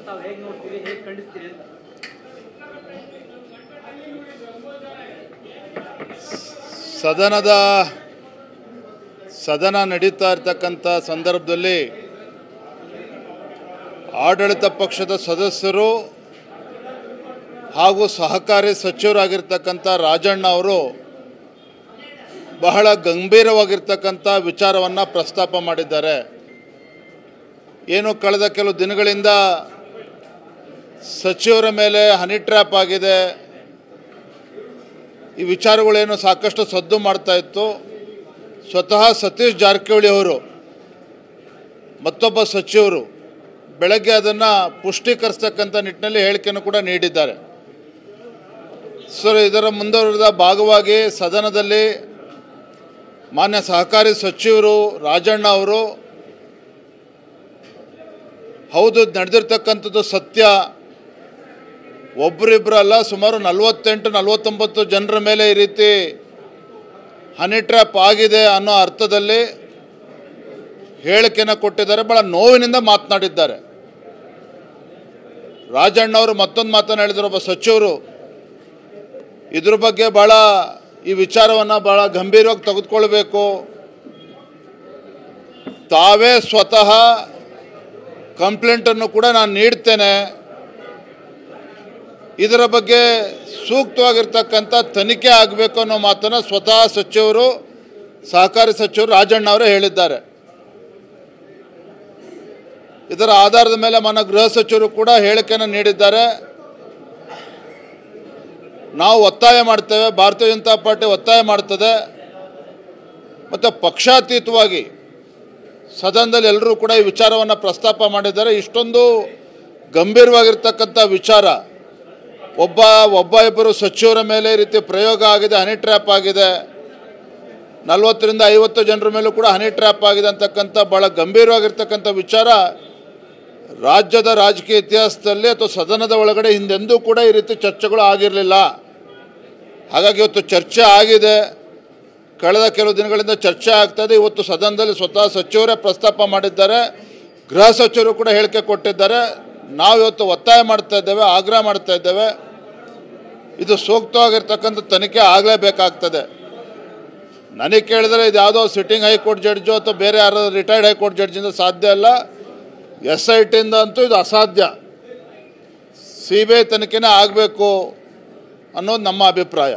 ತಾವು ಹೇಗೆ ನೋಡ್ತೀರಿ, ಹೇಗೆ ಖಂಡಿಸ್ತೀರಿ ಅಂತ? ಸದನ ನಡೀತಾ ಇರ್ತಕ್ಕಂಥ ಸಂದರ್ಭದಲ್ಲಿ ಆಡಳಿತ ಪಕ್ಷದ ಸದಸ್ಯರು ಹಾಗೂ ಸಹಕಾರಿ ಸಚಿವರಾಗಿರ್ತಕ್ಕಂಥ ರಾಜಣ್ಣ ಅವರು ಬಹಳ ಗಂಭೀರವಾಗಿರ್ತಕ್ಕಂಥ ವಿಚಾರವನ್ನು ಪ್ರಸ್ತಾಪ ಮಾಡಿದ್ದಾರೆ. ಏನು ಕಳೆದ ಕೆಲವು ದಿನಗಳಿಂದ ಸಚಿವರ ಮೇಲೆ ಹನಿ ಟ್ರ್ಯಾಪ್ ಆಗಿದೆ, ಈ ವಿಚಾರಗಳೇನು ಸಾಕಷ್ಟು ಸದ್ದು ಮಾಡ್ತಾ ಇತ್ತು. ಸ್ವತಃ ಸತೀಶ್ ಜಾರಕಿಹೊಳಿ ಅವರು ಮತ್ತೊಬ್ಬ ಸಚಿವರು ಬೆಳಗ್ಗೆ ಅದನ್ನು ಪುಷ್ಟೀಕರಿಸ್ತಕ್ಕಂಥ ನಿಟ್ಟಿನಲ್ಲಿ ಹೇಳಿಕೆಯನ್ನು ಕೂಡ ನೀಡಿದ್ದಾರೆ. ಸರ್, ಇದರ ಮುಂದುವರೆದ ಭಾಗವಾಗಿ ಸದನದಲ್ಲಿ ಮಾನ್ಯ ಸಹಕಾರಿ ಸಚಿವರು ರಾಜಣ್ಣ ಅವರು ಹೌದು ನಡೆದಿರ್ತಕ್ಕಂಥದ್ದು ಸತ್ಯ, ಒಬ್ಬರಿಬ್ಬರಲ್ಲ ಸುಮಾರು 48-49 ಜನರ ಮೇಲೆ ಈ ರೀತಿ ಹನಿ ಟ್ರ್ಯಾಪ್ ಆಗಿದೆ ಅನ್ನೋ ಅರ್ಥದಲ್ಲಿ ಹೇಳಿಕೆಯನ್ನು ಕೊಟ್ಟಿದ್ದಾರೆ. ಭಾಳ ನೋವಿನಿಂದ ಮಾತನಾಡಿದ್ದಾರೆ. ರಾಜಣ್ಣ ಅವರು ಮತ್ತೊಂದು ಮಾತನ್ನು ಹೇಳಿದರು, ಒಬ್ಬ ಸಚಿವರು ಇದ್ರ ಬಗ್ಗೆ ಭಾಳ ಈ ವಿಚಾರವನ್ನು ಭಾಳ ಗಂಭೀರವಾಗಿ ತೆಗೆದುಕೊಳ್ಬೇಕು, ತಾವೇ ಸ್ವತಃ ಕಂಪ್ಲೇಂಟನ್ನು ಕೂಡ ನಾನು ನೀಡ್ತೇನೆ, ಇದರ ಬಗ್ಗೆ ಸೂಕ್ತವಾಗಿರ್ತಕ್ಕಂಥ ತನಿಖೆ ಆಗಬೇಕು ಅನ್ನೋ ಮಾತನ್ನು ಸ್ವತಃ ಸಚಿವರು ಸಹಕಾರಿ ಸಚಿವರು ರಾಜಣ್ಣ ಅವರೇ ಹೇಳಿದ್ದಾರೆ. ಇದರ ಆಧಾರದ ಮೇಲೆ ಮಾನ್ಯ ಗೃಹ ಸಚಿವರು ಕೂಡ ಹೇಳಿಕೆಯನ್ನು ನೀಡಿದ್ದಾರೆ. ನಾವು ಒತ್ತಾಯ ಮಾಡ್ತೇವೆ, ಭಾರತೀಯ ಜನತಾ ಪಾರ್ಟಿ ಒತ್ತಾಯ ಮಾಡ್ತದೆ, ಮತ್ತು ಪಕ್ಷಾತೀತವಾಗಿ ಸದನದಲ್ಲಿ ಎಲ್ಲರೂ ಕೂಡ ಈ ವಿಚಾರವನ್ನು ಪ್ರಸ್ತಾಪ ಮಾಡಿದ್ದಾರೆ. ಇಷ್ಟೊಂದು ಗಂಭೀರವಾಗಿರ್ತಕ್ಕಂಥ ವಿಚಾರ, ಒಬ್ಬ ಇಬ್ಬರು ಸಚಿವರ ಮೇಲೆ ಈ ರೀತಿ ಪ್ರಯೋಗ ಆಗಿದೆ, ಹನಿ ಟ್ರ್ಯಾಪ್ ಆಗಿದೆ, 40-50 ಜನರ ಮೇಲೂ ಕೂಡ ಹನಿ ಟ್ರ್ಯಾಪ್ ಆಗಿದೆ ಅಂತಕ್ಕಂಥ ಭಾಳ ಗಂಭೀರವಾಗಿರ್ತಕ್ಕಂಥ ವಿಚಾರ ರಾಜ್ಯದ ರಾಜಕೀಯ ಇತಿಹಾಸದಲ್ಲಿ ಅಥವಾ ಸದನದ ಒಳಗಡೆ ಹಿಂದೆಂದೂ ಕೂಡ ಈ ರೀತಿ ಚರ್ಚೆಗಳು ಆಗಿರಲಿಲ್ಲ. ಹಾಗಾಗಿ ಇವತ್ತು ಚರ್ಚೆ ಆಗಿದೆ, ಕಳೆದ ಕೆಲವು ದಿನಗಳಿಂದ ಚರ್ಚೆ ಆಗ್ತಾಯಿದೆ. ಇವತ್ತು ಸದನದಲ್ಲಿ ಸ್ವತಃ ಸಚಿವರೇ ಪ್ರಸ್ತಾಪ ಮಾಡಿದ್ದಾರೆ, ಗೃಹ ಸಚಿವರು ಕೂಡ ಹೇಳಿಕೆ ಕೊಟ್ಟಿದ್ದಾರೆ. ನಾವು ಇವತ್ತು ಒತ್ತಾಯ ಮಾಡ್ತಾ ಇದ್ದೇವೆ, ಆಗ್ರಹ ಮಾಡ್ತಾ ಇದ್ದೇವೆ, ಇದು ಸೂಕ್ತವಾಗಿರ್ತಕ್ಕಂಥ ತನಿಖೆ ಆಗಲೇಬೇಕಾಗ್ತದೆ. ನನಗೆ ಕೇಳಿದರೆ ಇದು ಯಾವುದೋ ಸಿಟ್ಟಿಂಗ್ ಹೈಕೋರ್ಟ್ ಜಡ್ಜು ಅಥವಾ ಬೇರೆ ಯಾರೋ ರಿಟೈರ್ಡ್ ಹೈಕೋರ್ಟ್ ಜಡ್ಜಿಂದ ಸಾಧ್ಯ ಅಲ್ಲ, SITಯಿಂದ ಅಂತೂ ಇದು ಅಸಾಧ್ಯ. CBI ತನಿಖೆನೇ ಆಗಬೇಕು ಅನ್ನೋದು ನಮ್ಮ ಅಭಿಪ್ರಾಯ.